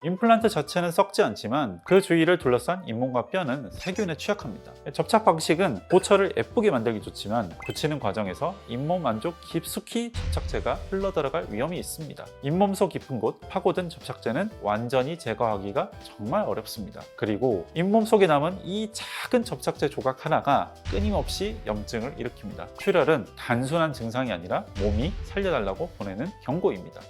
임플란트 자체는 썩지 않지만 그 주위를 둘러싼 잇몸과 뼈는 세균에 취약합니다. 접착 방식은 보철을 예쁘게 만들기 좋지만 붙이는 과정에서 잇몸 안쪽 깊숙이 접착제가 흘러들어갈 위험이 있습니다. 잇몸 속 깊은 곳 파고든 접착제는 완전히 제거하기가 정말 어렵습니다. 그리고 잇몸 속에 남은 이 작은 접착제 조각 하나가 끊임없이 염증을 일으킵니다. 출혈은 단순한 증상이 아니라 몸이 살려달라고 보내는 경고입니다.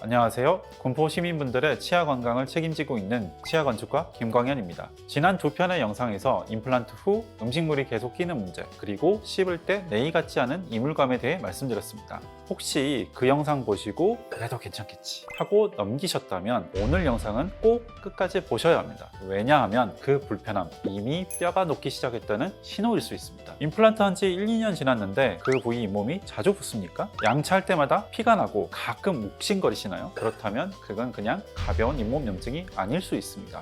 안녕하세요. 군포 시민분들의 치아 건강을 책임지고 있는 치아건축가 김광현입니다. 지난 두 편의 영상에서 임플란트 후 음식물이 계속 끼는 문제, 그리고 씹을 때 내이 같지 않은 이물감에 대해 말씀드렸습니다. 혹시 그 영상 보시고 그래도 괜찮겠지 하고 넘기셨다면 오늘 영상은 꼭 끝까지 보셔야 합니다. 왜냐하면 그 불편함, 이미 뼈가 녹기 시작했다는 신호일 수 있습니다. 임플란트 한 지 1, 2년 지났는데 그 부위 잇몸이 자주 붓습니까? 양치할 때마다 피가 나고 가끔 묵신거리시나요? 그렇다면 그건 그냥 가벼운 잇몸 염증이 아닐 수 있습니다.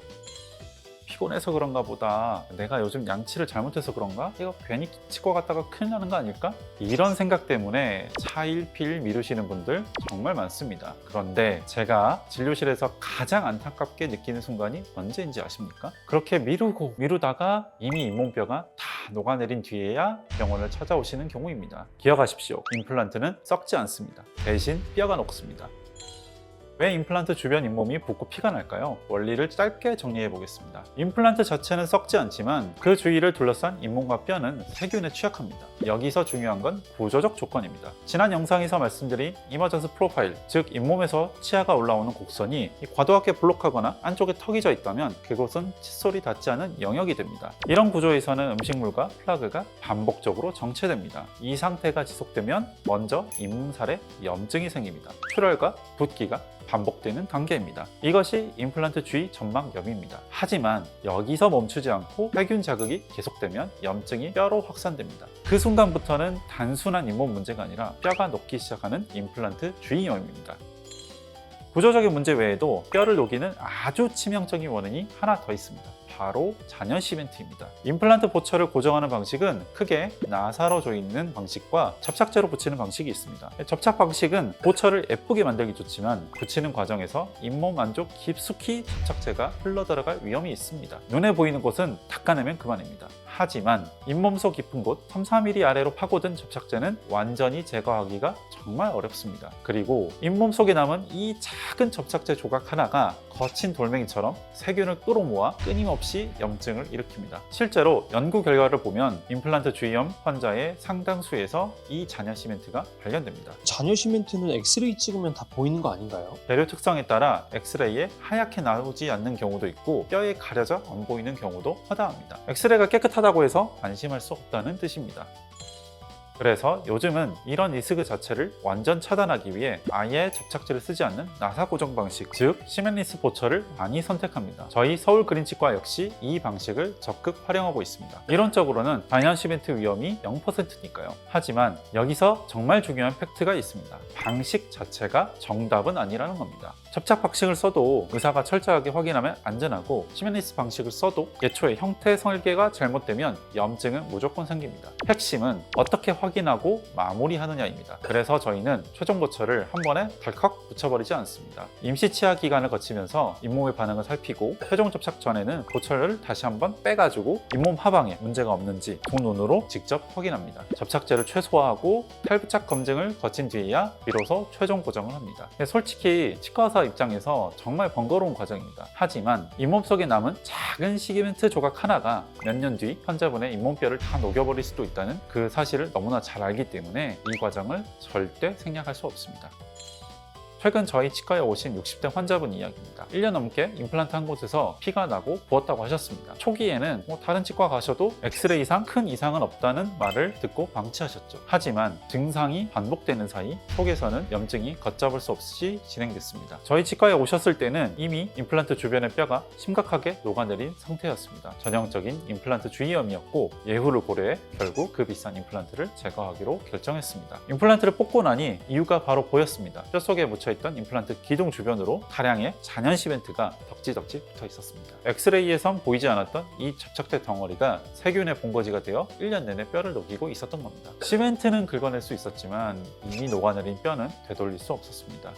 피곤해서 그런가 보다, 내가 요즘 양치를 잘못해서 그런가? 이거 괜히 끼칠 것 같다가 큰일 나는 거 아닐까? 이런 생각 때문에 차일피일 미루시는 분들 정말 많습니다. 그런데 제가 진료실에서 가장 안타깝게 느끼는 순간이 언제인지 아십니까? 그렇게 미루고 미루다가 이미 잇몸뼈가 다 녹아내린 뒤에야 병원을 찾아오시는 경우입니다. 기억하십시오. 임플란트는 썩지 않습니다. 대신 뼈가 녹습니다. 왜 임플란트 주변 잇몸이 붓고 피가 날까요? 원리를 짧게 정리해 보겠습니다. 임플란트 자체는 썩지 않지만 그 주위를 둘러싼 잇몸과 뼈는 세균에 취약합니다. 여기서 중요한 건 구조적 조건입니다. 지난 영상에서 말씀드린 이머전스 프로파일, 즉 잇몸에서 치아가 올라오는 곡선이 과도하게 블록하거나 안쪽에 턱이 져 있다면 그곳은 칫솔이 닿지 않은 영역이 됩니다. 이런 구조에서는 음식물과 플라그가 반복적으로 정체됩니다. 이 상태가 지속되면 먼저 잇몸살에 염증이 생깁니다. 출혈과 붓기가 반복되는 단계입니다. 이것이 임플란트 주위 점막염입니다. 하지만 여기서 멈추지 않고 세균 자극이 계속되면 염증이 뼈로 확산됩니다. 그 순간부터는 단순한 잇몸 문제가 아니라 뼈가 녹기 시작하는 임플란트 주위염입니다. 구조적인 문제 외에도 뼈를 녹이는 아주 치명적인 원인이 하나 더 있습니다. 바로 잔여 시멘트입니다. 임플란트 보철을 고정하는 방식은 크게 나사로 조이는 방식과 접착제로 붙이는 방식이 있습니다. 접착 방식은 보철을 예쁘게 만들기 좋지만 붙이는 과정에서 잇몸 안쪽 깊숙이 접착제가 흘러들어갈 위험이 있습니다. 눈에 보이는 곳은 닦아내면 그만입니다. 하지만 잇몸 속 깊은 곳 3-4mm 아래로 파고든 접착제는 완전히 제거하기가 정말 어렵습니다. 그리고 잇몸 속에 남은 이 작은 접착제 조각 하나가 거친 돌멩이처럼 세균을 끌어모아 끊임없이 염증을 일으킵니다. 실제로 연구 결과를 보면 임플란트 주위염 환자의 상당수에서 이 잔여 시멘트가 발견됩니다. 잔여 시멘트는 엑스레이 찍으면 다 보이는 거 아닌가요? 재료 특성에 따라 엑스레이에 하얗게 나오지 않는 경우도 있고 뼈에 가려져 안 보이는 경우도 허다합니다. 엑스레이가 깨끗하다고 해서 안심할 수 없다는 뜻입니다. 그래서 요즘은 이런 리스크 자체를 완전 차단하기 위해 아예 접착제를 쓰지 않는 나사 고정 방식, 즉 시멘리스 보철을 많이 선택합니다. 저희 서울그린치과 역시 이 방식을 적극 활용하고 있습니다. 이론적으로는 잔여 시멘트 위험이 0%니까요. 하지만 여기서 정말 중요한 팩트가 있습니다. 방식 자체가 정답은 아니라는 겁니다. 접착 방식을 써도 의사가 철저하게 확인하면 안전하고 시멘리스 방식을 써도 예초에 형태 설계가 잘못되면 염증은 무조건 생깁니다. 핵심은 어떻게 확인하고 마무리하느냐입니다. 그래서 저희는 최종 보철을 한 번에 덜컥 붙여버리지 않습니다. 임시 치아 기간을 거치면서 잇몸의 반응을 살피고 최종 접착 전에는 보철을 다시 한번 빼가지고 잇몸 하방에 문제가 없는지 두 눈으로 직접 확인합니다. 접착제를 최소화하고 탈부착 검증을 거친 뒤에야 비로소 최종 고정을 합니다. 솔직히 치과 의사 입장에서 정말 번거로운 과정입니다. 하지만 잇몸 속에 남은 작은 시멘트 조각 하나가 몇 년 뒤 환자분의 잇몸뼈를 다 녹여버릴 수도 있다는 그 사실을 너무나 잘 알기 때문에 이 과정을 절대 생략할 수 없습니다. 최근 저희 치과에 오신 60대 환자분 이야기입니다. 1년 넘게 임플란트 한 곳에서 피가 나고 부었다고 하셨습니다. 초기에는 다른 치과 가셔도 엑스레이상 큰 이상은 없다는 말을 듣고 방치하셨죠. 하지만 증상이 반복되는 사이 속에서는 염증이 걷잡을 수 없이 진행됐습니다. 저희 치과에 오셨을 때는 이미 임플란트 주변의 뼈가 심각하게 녹아내린 상태였습니다. 전형적인 임플란트 주위염이었고 예후를 고려해 결국 그 비싼 임플란트를 제거하기로 결정했습니다. 임플란트를 뽑고 나니 이유가 바로 보였습니다. 뼈 속에 묻혀 있던 임플란트 기둥 주변으로 다량의 잔여 시멘트가 덕지덕지 붙어 있었습니다. 엑스레이에선 보이지 않았던 이 접착제 덩어리가 세균의 본거지가 되어 1년 내내 뼈를 녹이고 있었던 겁니다. 시멘트는 긁어낼 수 있었지만 이미 녹아내린 뼈는 되돌릴 수 없었습니다.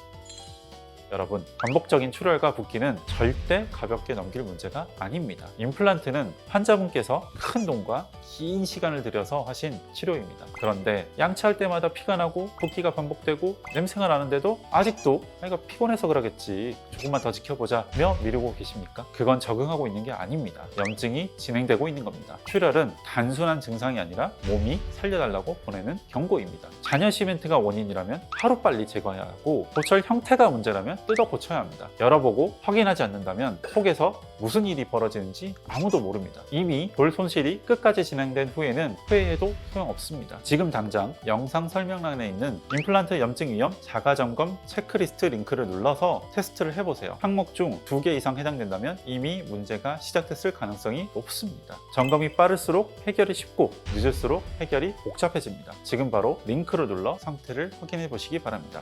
여러분, 반복적인 출혈과 붓기는 절대 가볍게 넘길 문제가 아닙니다. 임플란트는 환자분께서 큰 돈과 긴 시간을 들여서 하신 치료입니다. 그런데 양치할 때마다 피가 나고 붓기가 반복되고 냄새가 나는데도 아직도 내가 피곤해서 그러겠지, 조금만 더 지켜보자며 미루고 계십니까? 그건 적응하고 있는 게 아닙니다. 염증이 진행되고 있는 겁니다. 출혈은 단순한 증상이 아니라 몸이 살려달라고 보내는 경고입니다. 잔여 시멘트가 원인이라면 하루빨리 제거해야 하고, 보철 형태가 문제라면 뜯어 고쳐야 합니다. 열어보고 확인하지 않는다면 속에서 무슨 일이 벌어지는지 아무도 모릅니다. 이미 볼 손실이 끝까지 진행된 후에는 후회해도 소용없습니다. 지금 당장 영상 설명란에 있는 임플란트 염증 위험 자가점검 체크리스트 링크를 눌러서 테스트를 해보세요. 항목 중 2개 이상 해당된다면 이미 문제가 시작됐을 가능성이 높습니다. 점검이 빠를수록 해결이 쉽고 늦을수록 해결이 복잡해집니다. 지금 바로 링크를 눌러 상태를 확인해 보시기 바랍니다.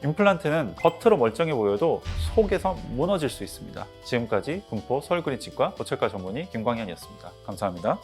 임플란트는 겉으로 멀쩡해 보여도 속에서 무너질 수 있습니다. 지금까지 군포 서울그린치과 보철과 전문의 김광현이었습니다. 감사합니다.